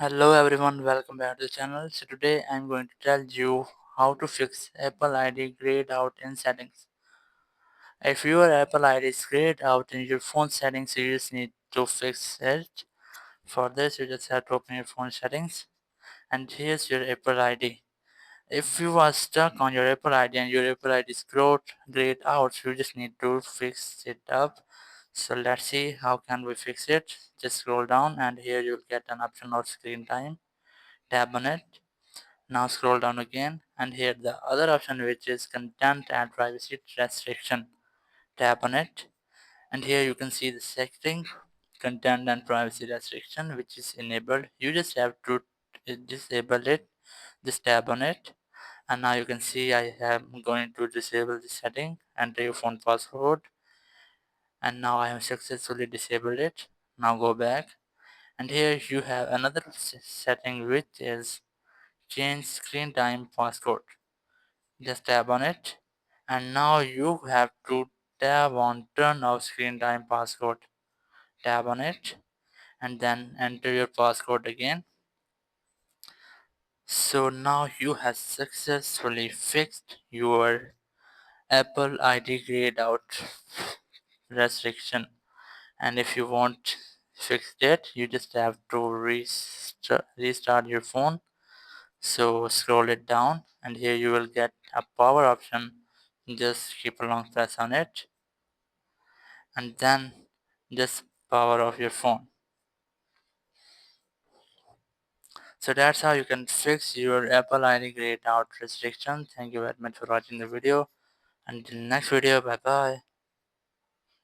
Hello everyone, welcome back to the channel. So today I'm going to tell you how to fix Apple ID grayed out in settings. If your Apple ID is grayed out in your phone settings, you just need to fix it. For this, you just have to open your phone settings and here's your Apple ID. If you are stuck on your Apple ID and your Apple ID is grayed out, you just need to fix it up. So let's see how can we fix it. Just scroll down and here you'll get an option of screen time. Tap on it. Now scroll down again and here the other option, which is content and privacy restriction. Tap on it and here you can see the setting content and privacy restriction, which is enabled. You just have to disable it. Just tap on it and now you can see I am going to disable the setting. Enter your phone password and now I have successfully disabled it. Now go back and here you have another setting, which is change screen time passcode. Just tap on it and now you have to tap on turn off screen time passcode. Tap on it and then enter your passcode again. So now you have successfully fixed your Apple ID grayed out restriction. And if you want fix it, you just have to restart your phone. So scroll it down and here you will get a power option. Just keep a long press on it and then just power off your phone. So that's how you can fix your Apple ID grayed out restriction. Thank you very much for watching the video. Until next video, bye bye.